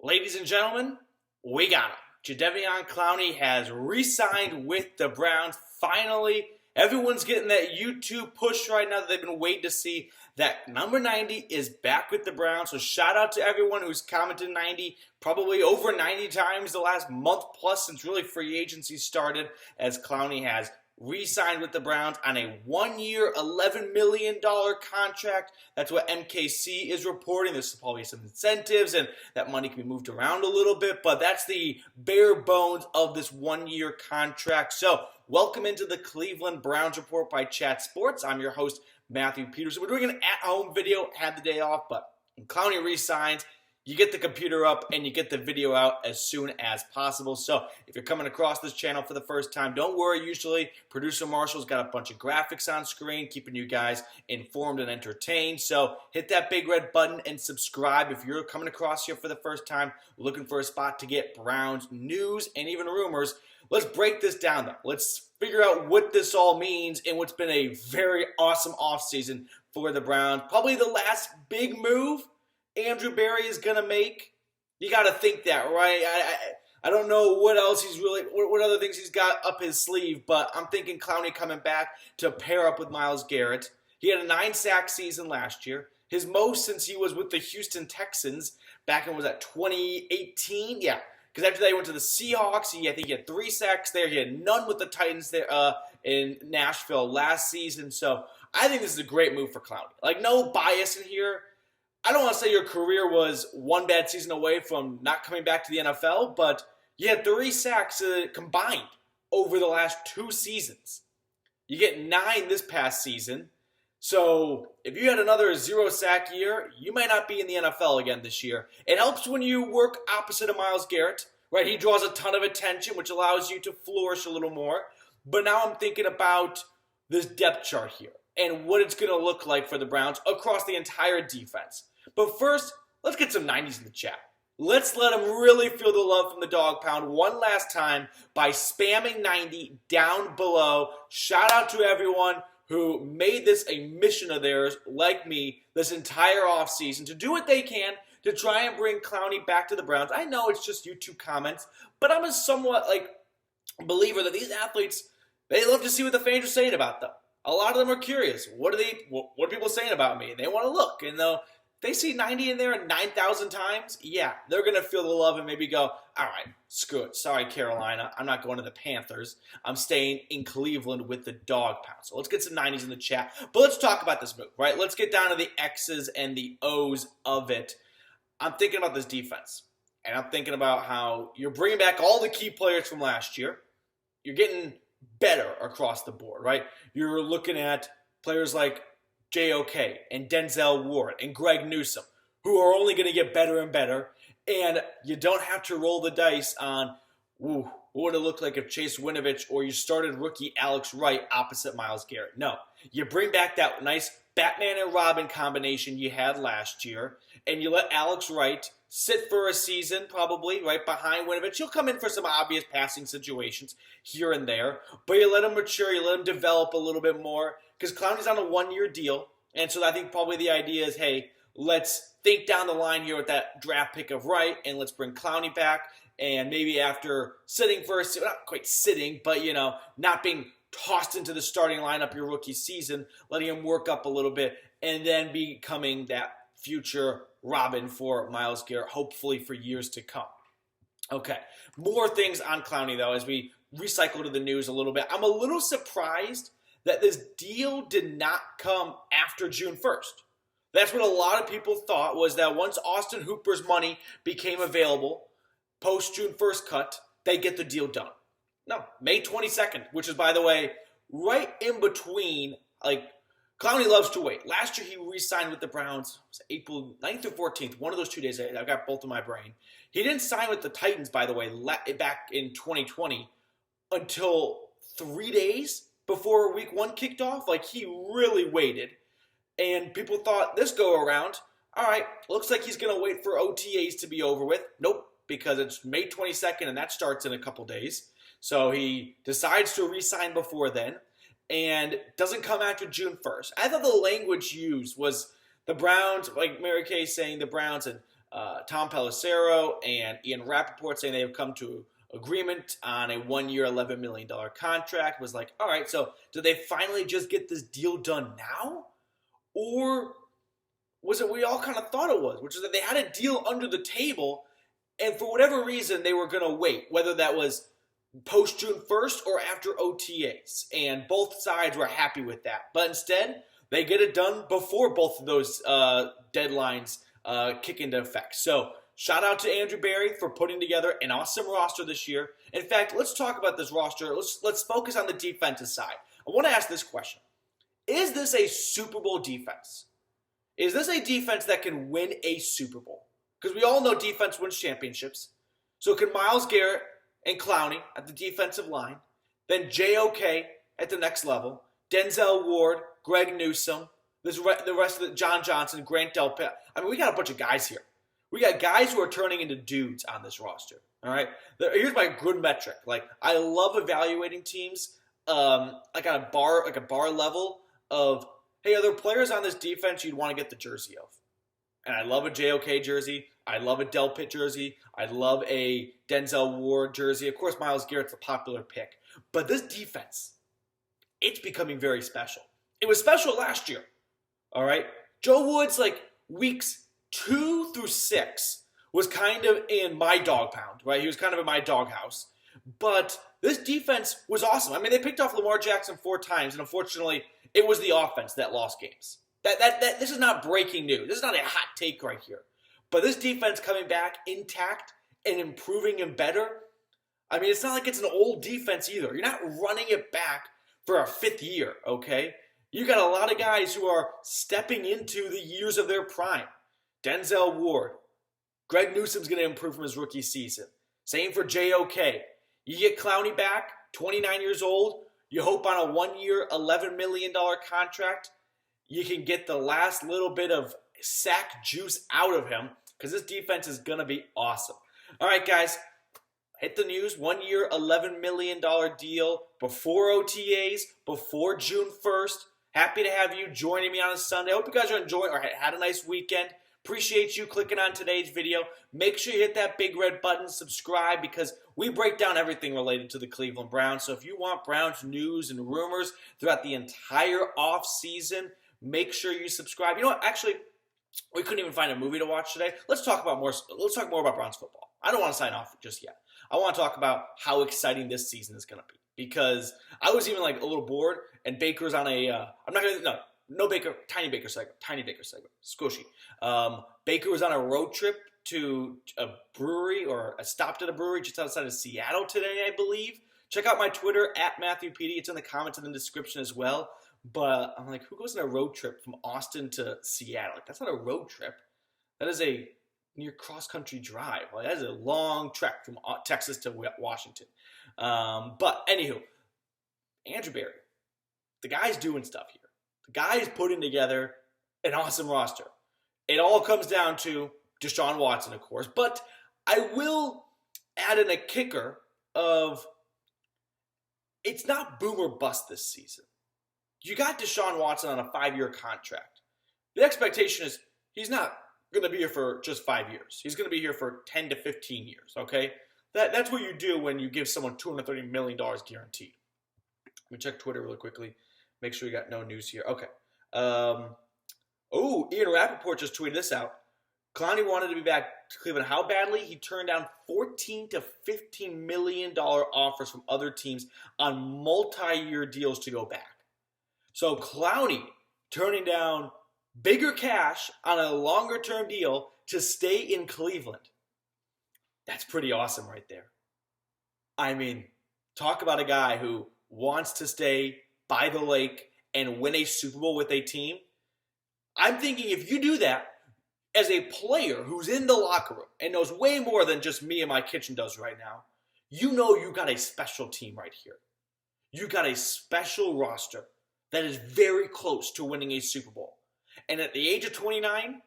Ladies and gentlemen, we got him. Jadeveon Clowney has re-signed with the Browns. Finally, everyone's getting that YouTube push right now that they've been waiting to see. That number 90 is back with the Browns. So shout out to everyone who's commented 90, probably over 90 times the last month plus since really free agency started, as Clowney has re-signed with the Browns on a 1-year, $11 million contract. That's what MKC is reporting. There's probably some incentives, and that money can be moved around a little bit, but that's the bare bones of this 1-year contract. So, welcome into the Cleveland Browns Report by Chat Sports. I'm your host, Matthew Peterson. We're doing an at-home video. Had the day off, but when Clowney re-signs, you get the computer up and you get the video out as soon as possible. So if you're coming across this channel for the first time, don't worry. Usually, producer Marshall's got a bunch of graphics on screen, keeping you guys informed and entertained. So hit that big red button and subscribe if you're coming across here for the first time, looking for a spot to get Browns news and even rumors. Let's break this down, though. Let's figure out what this all means and what's been a very awesome offseason for the Browns. Probably the last big move Andrew Berry is going to make. You got to think that, right? I don't know what else what other things he's got up his sleeve, but I'm thinking Clowney coming back to pair up with Myles Garrett. He had a 9-sack season last year. His most since he was with the Houston Texans back in, was that 2018? Yeah, because after that he went to the Seahawks. I think he had 3 sacks there. He had none with the Titans there in Nashville last season. So I think this is a great move for Clowney. Like, no bias in here. I don't want to say your career was one bad season away from not coming back to the NFL, but you had 3 sacks combined over the last 2 seasons. You get 9 this past season. So if you had another 0-sack year, you might not be in the NFL again this year. It helps when you work opposite of Myles Garrett, right? He draws a ton of attention, which allows you to flourish a little more. But now I'm thinking about this depth chart here and what it's going to look like for the Browns across the entire defense. But first, let's get some 90s in the chat. Let's let them really feel the love from the dog pound one last time by spamming 90 down below. Shout out to everyone who made this a mission of theirs, like me, this entire offseason, to do what they can to try and bring Clowney back to the Browns. I know it's just YouTube comments, but I'm a somewhat believer that these athletes, they love to see what the fans are saying about them. A lot of them are curious. What are people saying about me? And they want to look, and they see 90 in there 9,000 times, yeah, they're going to feel the love and maybe go, all right, screw it. Sorry, Carolina. I'm not going to the Panthers. I'm staying in Cleveland with the dog pound. So let's get some 90s in the chat. But let's talk about this move, right? Let's get down to the X's and the O's of it. I'm thinking about this defense. And I'm thinking about how you're bringing back all the key players from last year. You're getting better across the board, right? You're looking at players like JOK and Denzel Ward and Greg Newsome, who are only going to get better and better. And you don't have to roll the dice on, what would it look like if Chase Winovich or you started rookie Alex Wright opposite Myles Garrett? No. You bring back that nice Batman and Robin combination you had last year, and you let Alex Wright sit for a season, probably, right behind Winovich. He'll come in for some obvious passing situations here and there, but you let him mature, you let him develop a little bit more, because Clowney's on a 1-year deal, and so I think probably the idea is, hey, let's think down the line here with that draft pick of Wright, and let's bring Clowney back, and maybe after sitting for not quite sitting, but, not being tossed into the starting lineup your rookie season, letting him work up a little bit, and then becoming that future Robin for Myles Garrett, hopefully for years to come. Okay, more things on Clowney, though, as we recycle to the news a little bit. I'm a little surprised that this deal did not come after June 1st. That's what a lot of people thought, was that once Austin Hooper's money became available, post-June 1st cut, they'd get the deal done. No, May 22nd, which is, by the way, right in between, Clowney loves to wait. Last year, he re-signed with the Browns, April 9th or 14th, one of those 2 days. I've got both in my brain. He didn't sign with the Titans, by the way, back in 2020 until 3 days before week 1 kicked off. He really waited. And people thought this go around, all right, looks like he's going to wait for OTAs to be over with. Nope, because it's May 22nd, and that starts in a couple days. So he decides to re-sign before then, and doesn't come after June 1st. I thought the language used was the Browns, like Mary Kay saying the Browns and Tom Pelissero and Ian Rapoport saying they have come to agreement on a 1-year, $11 million contract. Was like, all right, so did they finally just get this deal done now? Or was it what we all kind of thought it was, which is that they had a deal under the table, and for whatever reason, they were going to wait, whether that was post June 1st or after OTAs, and both sides were happy with that. But instead, they get it done before both of those deadlines kick into effect. So shout out to Andrew Berry for putting together an awesome roster this year. In fact, let's talk about this roster. Let's focus on the defensive side. I want to ask this question. Is this a Super Bowl defense? Is this a defense that can win a Super Bowl? Because we all know defense wins championships. So can Myles Garrett and Clowney at the defensive line, then JOK at the next level, Denzel Ward, Greg Newsome, the rest of John Johnson, Grant Delpit. I mean, we got a bunch of guys here. We got guys who are turning into dudes on this roster. All right. Here's my good metric. Like, I love evaluating teams, like on a bar level of, hey, are there players on this defense you'd want to get the jersey of? And I love a JOK jersey. I love a Delpit jersey. I love a Denzel Ward jersey. Of course, Myles Garrett's a popular pick. But this defense, it's becoming very special. It was special last year. All right. Joe Woods, like weeks 2 through 6, was kind of in my dog pound, right? He was kind of in my doghouse. But this defense was awesome. I mean, they picked off Lamar Jackson 4 times, and unfortunately, it was the offense that lost games. This is not breaking news. This is not a hot take right here. But this defense coming back intact and improving and better, I mean, it's not like it's an old defense either. You're not running it back for a 5th year, okay? You got a lot of guys who are stepping into the years of their prime. Denzel Ward. Greg Newsome's going to improve from his rookie season. Same for JOK. You get Clowney back, 29 years old. You hope on a 1-year, $11 million contract, you can get the last little bit of sack juice out of him, because this defense is going to be awesome. All right, guys, hit the news. 1-year, $11 million deal before OTAs, before June 1st. Happy to have you joining me on a Sunday. Hope you guys are enjoying or had a nice weekend. Appreciate you clicking on today's video. Make sure you hit that big red button, subscribe, because we break down everything related to the Cleveland Browns. So if you want Browns news and rumors throughout the entire off season, make sure you subscribe. You know what? Actually, we couldn't even find a movie to watch today. Let's talk more about Browns football. I don't want to sign off just yet. I want to talk about how exciting this season is going to be, because I was even like a little bored, and Baker's on a no Baker, tiny Baker segment, squishy. Baker was on a road trip to a brewery, or stopped at a brewery just outside of Seattle today, I believe. Check out my Twitter, @Matthew Petey. It's in the comments and in the description as well. But I'm like, who goes on a road trip from Austin to Seattle? Like, that's not a road trip. That is a near cross-country drive. Like, that is a long trek from Texas to Washington. But anywho, Andrew Berry, the guy's doing stuff here. The guy's putting together an awesome roster. It all comes down to Deshaun Watson, of course. But I will add in a kicker of, it's not boom or bust this season. You got Deshaun Watson on a 5-year contract. The expectation is he's not going to be here for just 5 years. He's going to be here for 10 to 15 years, okay? That's what you do when you give someone $230 million guaranteed. Let me check Twitter really quickly. Make sure you got no news here. Okay. Ian Rapoport just tweeted this out. Clowney wanted to be back to Cleveland. How badly? He turned down $14 to $15 million offers from other teams on multi-year deals to go back. So Clowney turning down bigger cash on a longer-term deal to stay in Cleveland. That's pretty awesome right there. I mean, talk about a guy who wants to stay by the lake and win a Super Bowl with a team. I'm thinking if you do that as a player who's in the locker room and knows way more than just me and my kitchen does right now, you know you got a special team right here. You got a special roster that is very close to winning a Super Bowl. And at the age of 29,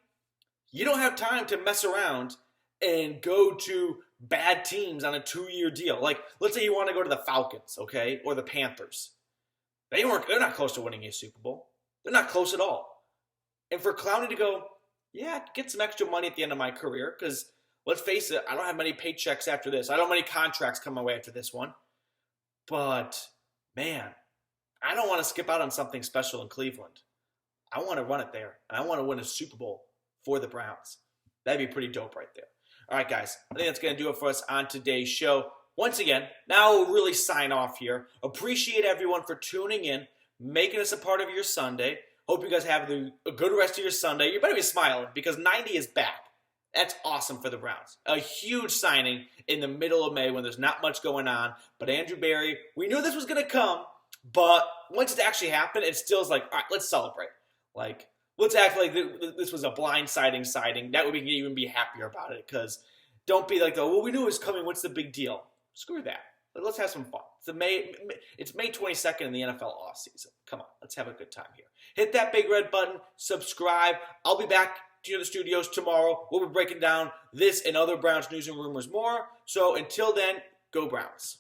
you don't have time to mess around and go to bad teams on a 2-year deal. Like, let's say you want to go to the Falcons, okay, or the Panthers. They're not close to winning a Super Bowl. They're not close at all. And for Clowney to go, yeah, get some extra money at the end of my career because let's face it, I don't have many paychecks after this. I don't have many contracts come my way after this one. But, man, I don't want to skip out on something special in Cleveland. I want to run it there, and I want to win a Super Bowl for the Browns. That'd be pretty dope right there. All right, guys, I think that's going to do it for us on today's show. Once again, now we'll really sign off here. Appreciate everyone for tuning in, making us a part of your Sunday. Hope you guys have a good rest of your Sunday. You better be smiling because 90 is back. That's awesome for the Browns. A huge signing in the middle of May when there's not much going on. But Andrew Berry, we knew this was going to come, but once it actually happened, it still is like, all right, let's celebrate. Like, let's act like this was a blindsiding signing. That way we can even be happier about it because don't be like, well, we knew it was coming. What's the big deal? Screw that. Let's have some fun. It's May 22nd in the NFL offseason. Come on, let's have a good time here. Hit that big red button, subscribe. I'll be back to the studios tomorrow. We'll be breaking down this and other Browns news and rumors more. So until then, go Browns.